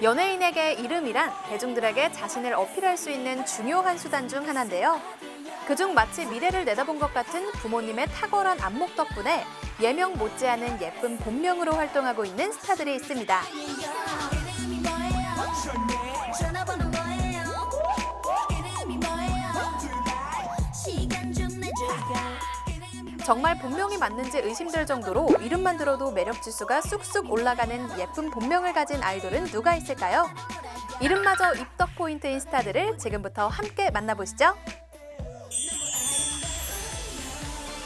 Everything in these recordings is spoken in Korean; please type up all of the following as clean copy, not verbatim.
연예인에게 이름이란 대중들에게 자신을 어필할 수 있는 중요한 수단 중 하나인데요. 그중 마치 미래를 내다본 것 같은 부모님의 탁월한 안목 덕분에 예명 못지않은 예쁜 본명으로 활동하고 있는 스타들이 있습니다. 정말 본명이 맞는지 의심될 정도로 이름만 들어도 매력 지수가 쑥쑥 올라가는 예쁜 본명을 가진 아이돌은 누가 있을까요? 이름마저 입덕 포인트인 스타들을 지금부터 함께 만나보시죠.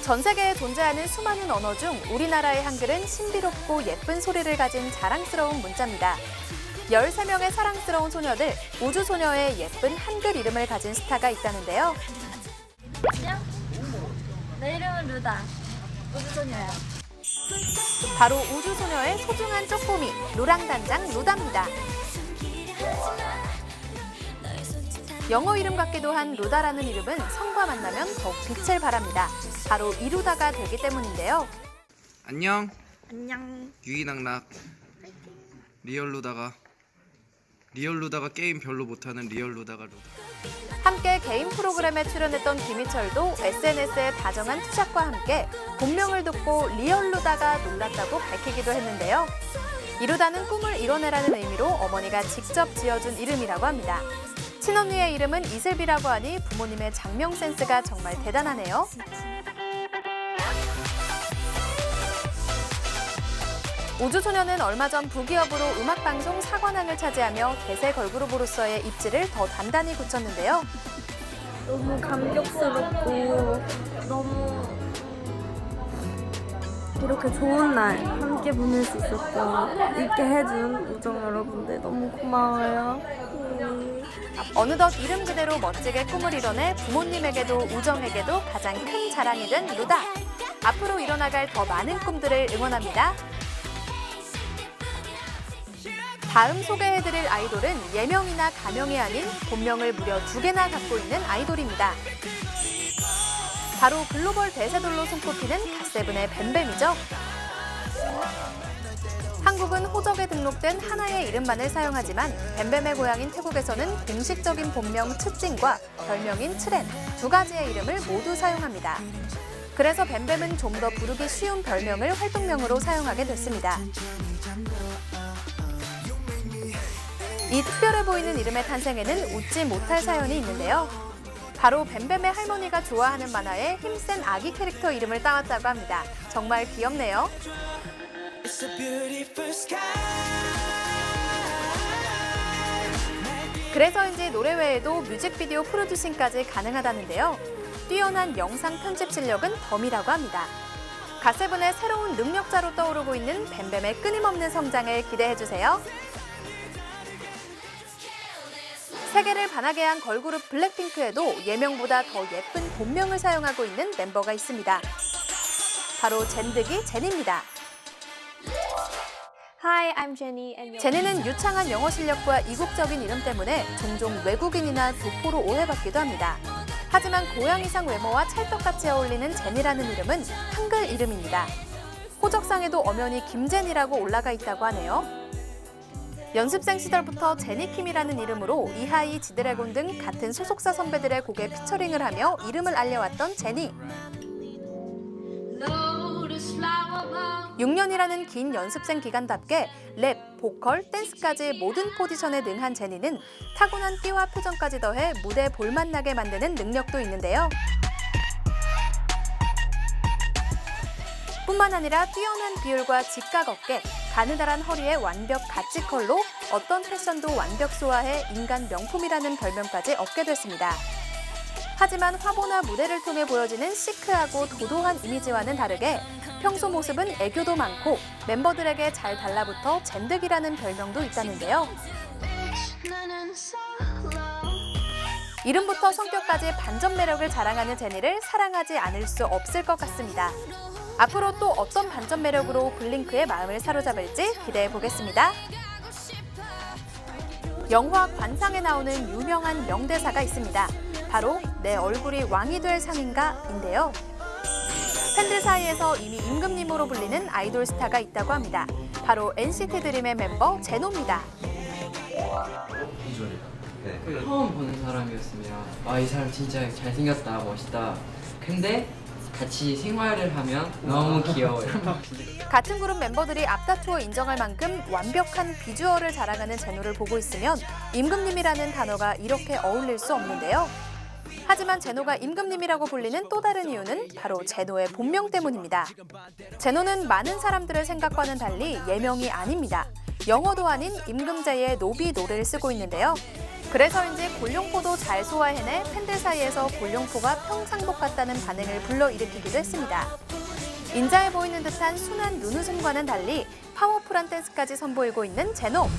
전 세계에 존재하는 수많은 언어 중 우리나라의 한글은 신비롭고 예쁜 소리를 가진 자랑스러운 문자입니다. 13명의 사랑스러운 소녀들, 우주소녀의 예쁜 한글 이름을 가진 스타가 있다는데요. 안녕? 내 이름은 루다. 우주소녀야. 바로 우주소녀의 소중한 쪼꼬미, 루랑단장 루다입니다. 영어 이름 같기도 한 루다라는 이름은 성과 만나면 더욱 빛을 발합니다. 바로 이루다가 되기 때문인데요. 안녕. 안녕. 유이낙낙. 리얼루다가 게임 별로 못하는 리얼루다가 루다. 함께 개인 프로그램에 출연했던 김희철도 SNS에 다정한 투샷과 함께 본명을 듣고 리얼루다가 놀랐다고 밝히기도 했는데요. 이루다는 꿈을 이뤄내라는 의미로 어머니가 직접 지어준 이름이라고 합니다. 친언니의 이름은 이슬비라고 하니 부모님의 장명 센스가 정말 대단하네요. 우주소녀는 얼마 전 부기업으로 음악방송 사관왕을 차지하며 대세 걸그룹으로서의 입지를 더 단단히 굳혔는데요. 너무 감격스럽고 너무 이렇게 좋은 날 함께 보낼 수 있었고 있게 해준 우정 여러분들 너무 고마워요. 어느덧 이름 그대로 멋지게 꿈을 이뤄내 부모님에게도 우정에게도 가장 큰 자랑이 된 루다. 앞으로 이뤄나갈 더 많은 꿈들을 응원합니다. 다음 소개해드릴 아이돌은 예명이나 가명이 아닌 본명을 무려 2개나 갖고 있는 아이돌입니다. 바로 글로벌 대세돌로 손꼽히는 갓세븐의 뱀뱀이죠. 한국은 호적에 등록된 하나의 이름만을 사용하지만 뱀뱀의 고향인 태국에서는 공식적인 본명 츠찡과 별명인 츠렌 2가지의 이름을 모두 사용합니다. 그래서 뱀뱀은 좀 더 부르기 쉬운 별명을 활동명으로 사용하게 됐습니다. 이 특별해 보이는 이름의 탄생에는 웃지 못할 사연이 있는데요. 바로 뱀뱀의 할머니가 좋아하는 만화에 힘센 아기 캐릭터 이름을 따왔다고 합니다. 정말 귀엽네요. 그래서인지 노래 외에도 뮤직비디오 프로듀싱까지 가능하다는데요. 뛰어난 영상 편집 실력은 덤이라고 합니다. 갓세븐의 새로운 능력자로 떠오르고 있는 뱀뱀의 끊임없는 성장을 기대해주세요. 세계를 반하게 한 걸그룹 블랙핑크에도 예명보다 더 예쁜 본명을 사용하고 있는 멤버가 있습니다. 바로 젠드기 제니입니다. Hi, I'm Jenny. And 제니는 유창한 영어 실력과 이국적인 이름 때문에 종종 외국인이나 교포로 오해받기도 합니다. 하지만 고양이상 외모와 찰떡같이 어울리는 제니라는 이름은 한글 이름입니다. 호적상에도 엄연히 김제니라고 올라가 있다고 하네요. 연습생 시절부터 제니킴이라는 이름으로 이하이, 지드래곤 등 같은 소속사 선배들의 곡에 피처링을 하며 이름을 알려왔던 제니. 6년이라는 긴 연습생 기간답게 랩, 보컬, 댄스까지 모든 포지션에 능한 제니는 타고난 끼와 표정까지 더해 무대 볼맛나게 만드는 능력도 있는데요. 뿐만 아니라 뛰어난 비율과 직각 어깨, 가느다란 허리의 완벽 가치컬로 어떤 패션도 완벽 소화해 인간 명품이라는 별명까지 얻게 됐습니다. 하지만 화보나 무대를 통해 보여지는 시크하고 도도한 이미지와는 다르게 평소 모습은 애교도 많고 멤버들에게 잘 달라붙어 젠득이라는 별명도 있다는데요. 이름부터 성격까지 반전 매력을 자랑하는 제니를 사랑하지 않을 수 없을 것 같습니다. 앞으로 또 어떤 반전 매력으로 블링크의 마음을 사로잡을지 기대해 보겠습니다. 영화 관상에 나오는 유명한 명대사가 있습니다. 바로 내 얼굴이 왕이 될 상인가인데요. 팬들 사이에서 이미 임금님으로 불리는 아이돌 스타가 있다고 합니다. 바로 NCT 드림의 멤버 제노입니다. 처음 보는 사람이었으면 이 사람 진짜 잘생겼다, 멋있다. 근데 같이 생활을 하면 너무 귀여워요. 같은 그룹 멤버들이 앞다투어 인정할 만큼 완벽한 비주얼을 자랑하는 제노를 보고 있으면 임금님이라는 단어가 이렇게 어울릴 수 없는데요. 하지만 제노가 임금님이라고 불리는 또 다른 이유는 바로 제노의 본명 때문입니다. 제노는 많은 사람들의 생각과는 달리 예명이 아닙니다. 영어도 아닌 임금제의 노비 노래를 쓰고 있는데요. 그래서인지 골룡포도 잘 소화해내 팬들 사이에서 골룡포가 평상복 같다는 반응을 불러일으키기도 했습니다. 인자해 보이는 듯한 순한 눈웃음과는 달리 파워풀한 댄스까지 선보이고 있는 제노.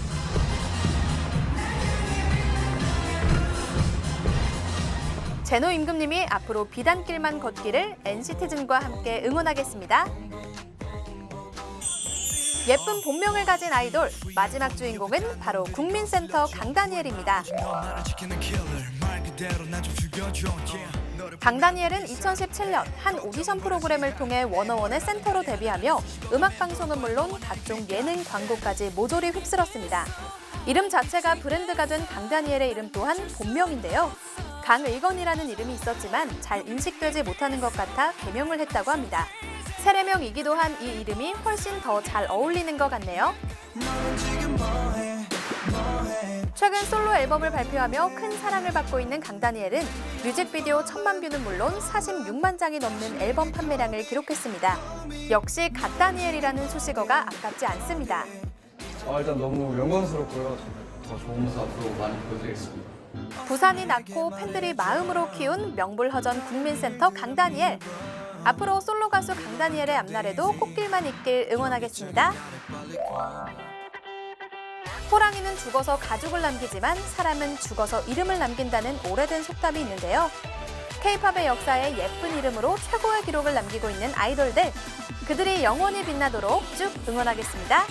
제노 임금님이 앞으로 비단길만 걷기를 NC티즌과 함께 응원하겠습니다. 예쁜 본명을 가진 아이돌, 마지막 주인공은 바로 국민센터 강다니엘입니다. 강다니엘은 2017년 한 오디션 프로그램을 통해 워너원의 센터로 데뷔하며 음악방송은 물론 각종 예능 광고까지 모조리 휩쓸었습니다. 이름 자체가 브랜드가 된 강다니엘의 이름 또한 본명인데요. 강을건이라는 이름이 있었지만 잘 인식되지 못하는 것 같아 개명을 했다고 합니다. 세례명이기도 한 이 이름이 훨씬 더 잘 어울리는 것 같네요. 최근 솔로 앨범을 발표하며 큰 사랑을 받고 있는 강다니엘은 뮤직비디오 1000만 뷰는 물론 46만 장이 넘는 앨범 판매량을 기록했습니다. 역시 갓다니엘이라는 수식어가 아깝지 않습니다. 일단 너무 영광스럽고요. 더 좋은 모습 앞으로 많이 보여드리겠습니다. 부산이 낳고 팬들이 마음으로 키운 명불허전 국민센터 강다니엘. 앞으로 솔로 가수 강다니엘의 앞날에도 꽃길만 있길 응원하겠습니다. 호랑이는 죽어서 가죽을 남기지만 사람은 죽어서 이름을 남긴다는 오래된 속담이 있는데요. K-팝의 역사에 예쁜 이름으로 최고의 기록을 남기고 있는 아이돌들. 그들이 영원히 빛나도록 쭉 응원하겠습니다.